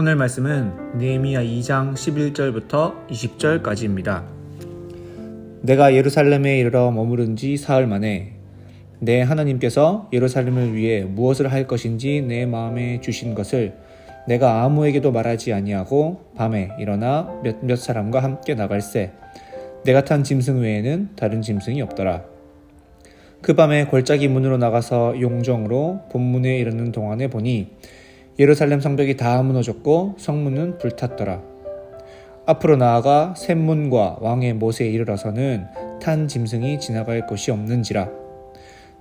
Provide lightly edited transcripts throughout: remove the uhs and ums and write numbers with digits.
오늘 말씀은 느헤미야 2장 11절부터 20절까지입니다. 내가 예루살렘에 이르러 머무른 지 사흘 만에 내 하나님께서 예루살렘을 위해 무엇을 할 것인지 내 마음에 주신 것을 내가 아무에게도 말하지 아니하고 밤에 일어나 몇몇 사람과 함께 나갈새 내가 탄 짐승 외에는 다른 짐승이 없더라. 그 밤에 골짜기 문으로 나가서 용정으로 본문에 이르는 동안에 보니 예루살렘 성벽이 다 무너졌고 성문은 불탔더라. 앞으로 나아가 샘문과 왕의 못에 이르러서는 탄 짐승이 지나갈 곳이 없는지라.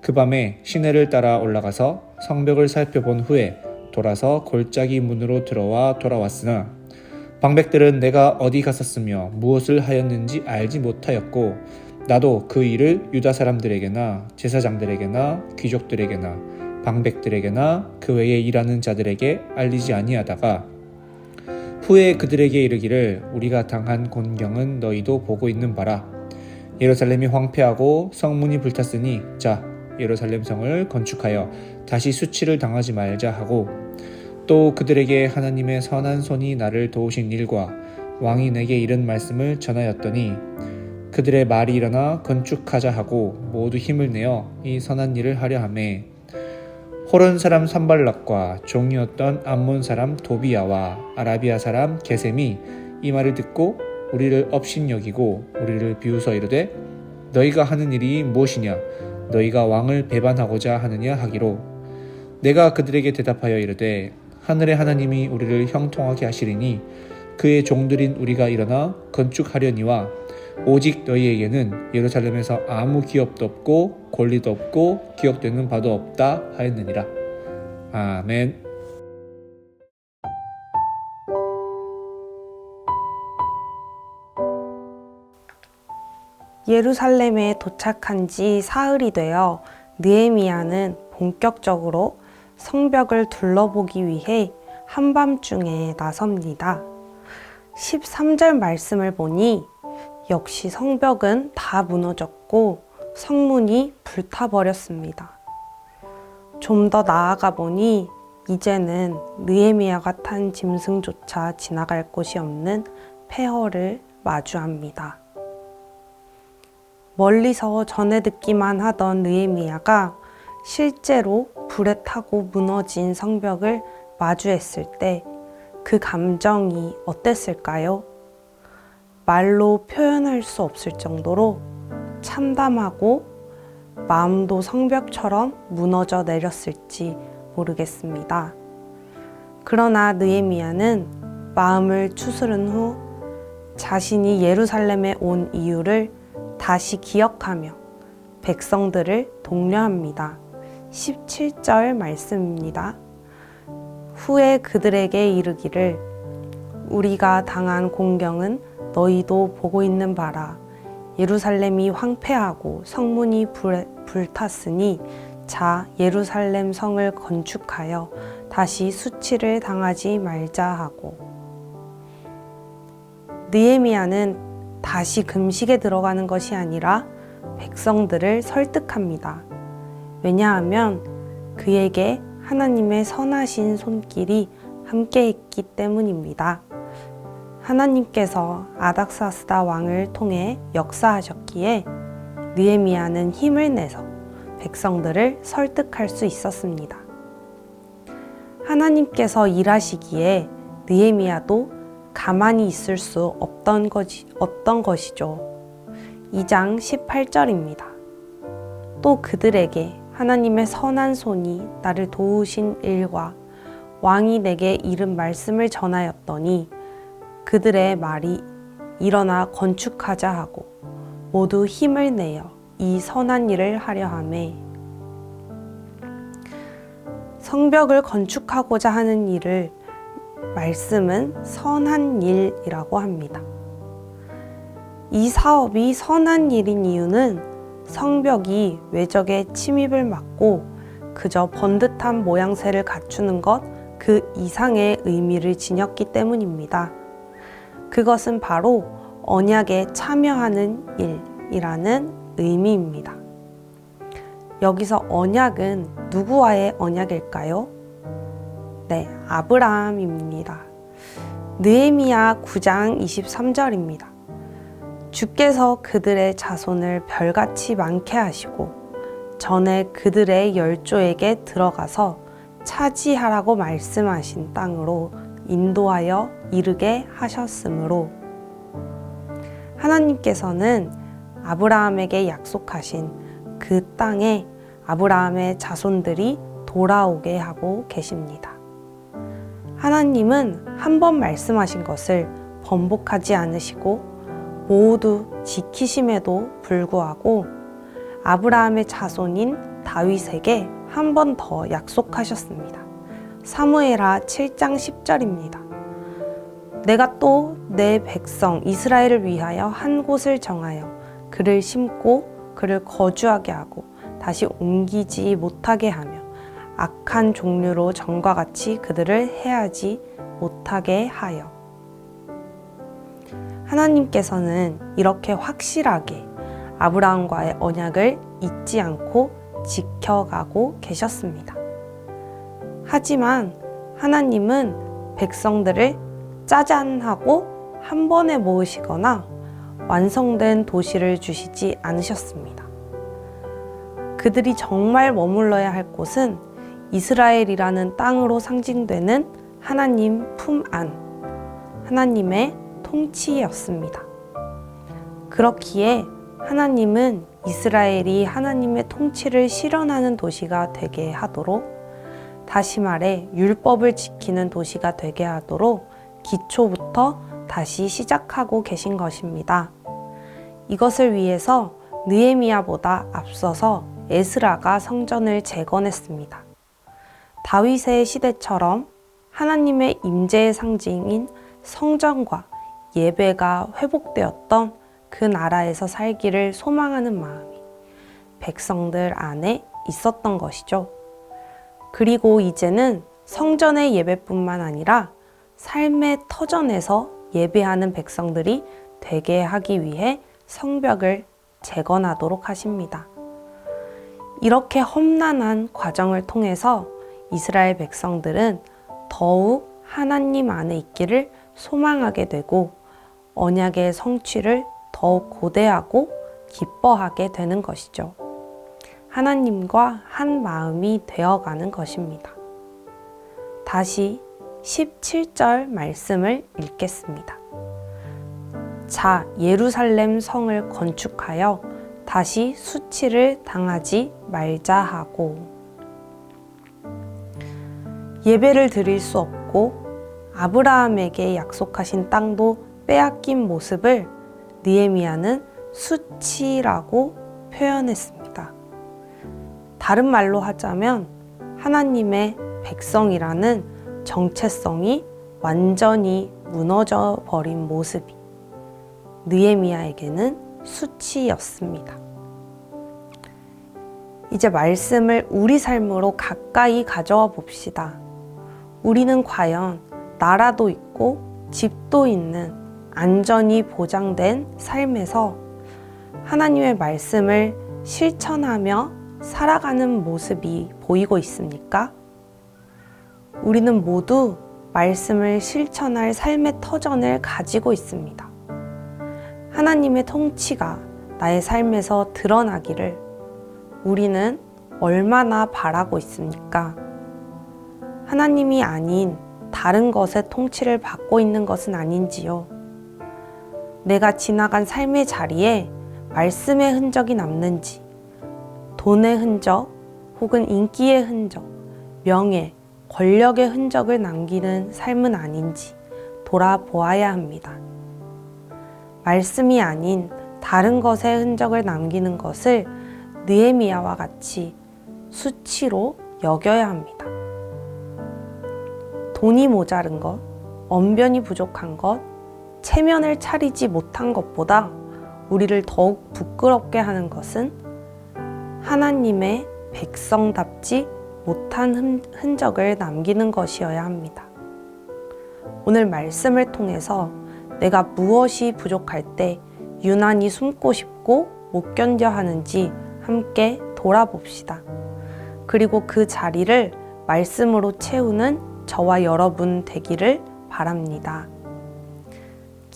그 밤에 시내를 따라 올라가서 성벽을 살펴본 후에 돌아서 골짜기 문으로 들어와 돌아왔으나 방백들은 내가 어디 갔었으며 무엇을 하였는지 알지 못하였고 나도 그 일을 유다 사람들에게나 제사장들에게나 귀족들에게나 방백들에게나 그 외에 일하는 자들에게 알리지 아니하다가 후에 그들에게 이르기를 우리가 당한 곤경은 너희도 보고 있는 바라. 예루살렘이 황폐하고 성문이 불탔으니 자 예루살렘 성을 건축하여 다시 수치를 당하지 말자 하고 또 그들에게 하나님의 선한 손이 나를 도우신 일과 왕이 내게 이른 말씀을 전하였더니 그들의 말이 일어나 건축하자 하고 모두 힘을 내어 이 선한 일을 하려 하매 호론 사람 산발락과 종이었던 암몬 사람 도비야와 아라비아 사람 게셈이 이 말을 듣고 우리를 업신여기고 우리를 비웃어 이르되 너희가 하는 일이 무엇이냐 너희가 왕을 배반하고자 하느냐 하기로 내가 그들에게 대답하여 이르되 하늘의 하나님이 우리를 형통하게 하시리니 그의 종들인 우리가 일어나 건축하려니와 오직 너희에게는 예루살렘에서 아무 기업도 없고 권리도 없고 기억되는 바도 없다 하였느니라. 아멘. 예루살렘에 도착한 지 사흘이 되어 느헤미야는 본격적으로 성벽을 둘러보기 위해 한밤중에 나섭니다. 13절 말씀을 보니 역시 성벽은 다 무너졌고 성문이 불타버렸습니다. 좀 더 나아가 보니 이제는 느헤미야가 탄 짐승조차 지나갈 곳이 없는 폐허를 마주합니다. 멀리서 전해 듣기만 하던 느헤미야가 실제로 불에 타고 무너진 성벽을 마주했을 때 그 감정이 어땠을까요? 말로 표현할 수 없을 정도로 참담하고 마음도 성벽처럼 무너져 내렸을지 모르겠습니다. 그러나 느헤미야는 마음을 추스른 후 자신이 예루살렘에 온 이유를 다시 기억하며 백성들을 독려합니다. 17절 말씀입니다. 후에 그들에게 이르기를 우리가 당한 공경은 너희도 보고 있는 바라. 예루살렘이 황폐하고 성문이 불탔으니 자 예루살렘 성을 건축하여 다시 수치를 당하지 말자 하고 느헤미야는 다시 금식에 들어가는 것이 아니라 백성들을 설득합니다. 왜냐하면 그에게 하나님의 선하신 손길이 함께했기 때문입니다. 하나님께서 아닥사스다 왕을 통해 역사하셨기에 느헤미야는 힘을 내서 백성들을 설득할 수 있었습니다. 하나님께서 일하시기에 느헤미야도 가만히 있을 수 없던 것이죠. 2장 18절입니다. 또 그들에게 하나님의 선한 손이 나를 도우신 일과 왕이 내게 이른 말씀을 전하였더니 그들의 말이 일어나 건축하자 하고 모두 힘을 내어 이 선한 일을 하려 하매 성벽을 건축하고자 하는 일을 말씀은 선한 일이라고 합니다. 이 사업이 선한 일인 이유는 성벽이 외적의 침입을 막고 그저 번듯한 모양새를 갖추는 것 그 이상의 의미를 지녔기 때문입니다. 그것은 바로 언약에 참여하는 일이라는 의미입니다. 여기서 언약은 누구와의 언약일까요? 네, 아브라함입니다. 느헤미야 9장 23절입니다. 주께서 그들의 자손을 별같이 많게 하시고 전에 그들의 열조에게 들어가서 차지하라고 말씀하신 땅으로 인도하여 이르게 하셨으므로 하나님께서는 아브라함에게 약속하신 그 땅에 아브라함의 자손들이 돌아오게 하고 계십니다. 하나님은 한 번 말씀하신 것을 번복하지 않으시고 모두 지키심에도 불구하고 아브라함의 자손인 다윗에게 한 번 더 약속하셨습니다. 사무엘하 7장 10절입니다. 내가 또 내 백성 이스라엘을 위하여 한 곳을 정하여 그를 심고 그를 거주하게 하고 다시 옮기지 못하게 하며 악한 종류로 전과 같이 그들을 해하지 못하게 하여. 하나님께서는 이렇게 확실하게 아브라함과의 언약을 잊지 않고 지켜가고 계셨습니다. 하지만 하나님은 백성들을 짜잔하고 한 번에 모으시거나 완성된 도시를 주시지 않으셨습니다. 그들이 정말 머물러야 할 곳은 이스라엘이라는 땅으로 상징되는 하나님 품 안, 하나님의 통치였습니다. 그렇기에 하나님은 이스라엘이 하나님의 통치를 실현하는 도시가 되게 하도록, 다시 말해 율법을 지키는 도시가 되게 하도록 기초부터 다시 시작하고 계신 것입니다. 이것을 위해서 느헤미야보다 앞서서 에스라가 성전을 재건했습니다. 다윗의 시대처럼 하나님의 임재의 상징인 성전과 예배가 회복되었던 그 나라에서 살기를 소망하는 마음이 백성들 안에 있었던 것이죠. 그리고 이제는 성전의 예배뿐만 아니라 삶의 터전에서 예배하는 백성들이 되게 하기 위해 성벽을 재건하도록 하십니다. 이렇게 험난한 과정을 통해서 이스라엘 백성들은 더욱 하나님 안에 있기를 소망하게 되고 언약의 성취를 더욱 고대하고 기뻐하게 되는 것이죠. 하나님과 한 마음이 되어가는 것입니다. 다시 17절 말씀을 읽겠습니다. 자, 예루살렘 성을 건축하여 다시 수치를 당하지 말자 하고. 예배를 드릴 수 없고 아브라함에게 약속하신 땅도 빼앗긴 모습을 느헤미야는 수치라고 표현했습니다. 다른 말로 하자면 하나님의 백성이라는 정체성이 완전히 무너져 버린 모습이 느헤미야에게는 수치였습니다. 이제 말씀을 우리 삶으로 가까이 가져와 봅시다. 우리는 과연 나라도 있고 집도 있는 안전이 보장된 삶에서 하나님의 말씀을 실천하며 살아가는 모습이 보이고 있습니까? 우리는 모두 말씀을 실천할 삶의 터전을 가지고 있습니다. 하나님의 통치가 나의 삶에서 드러나기를 우리는 얼마나 바라고 있습니까? 하나님이 아닌 다른 것의 통치를 받고 있는 것은 아닌지요? 내가 지나간 삶의 자리에 말씀의 흔적이 남는지, 돈의 흔적 혹은 인기의 흔적, 명예, 권력의 흔적을 남기는 삶은 아닌지 돌아보아야 합니다. 말씀이 아닌 다른 것의 흔적을 남기는 것을 느헤미야와 같이 수치로 여겨야 합니다. 돈이 모자른 것, 언변이 부족한 것, 체면을 차리지 못한 것보다 우리를 더욱 부끄럽게 하는 것은 하나님의 백성답지 못한 흔적을 남기는 것이어야 합니다. 오늘 말씀을 통해서 내가 무엇이 부족할 때 유난히 숨고 싶고 못 견뎌 하는지 함께 돌아봅시다. 그리고 그 자리를 말씀으로 채우는 저와 여러분 되기를 바랍니다.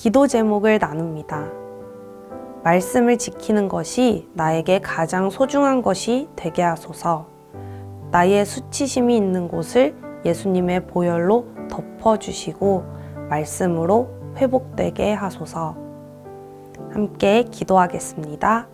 기도 제목을 나눕니다. 말씀을 지키는 것이 나에게 가장 소중한 것이 되게 하소서. 나의 수치심이 있는 곳을 예수님의 보혈로 덮어주시고 말씀으로 회복되게 하소서. 함께 기도하겠습니다.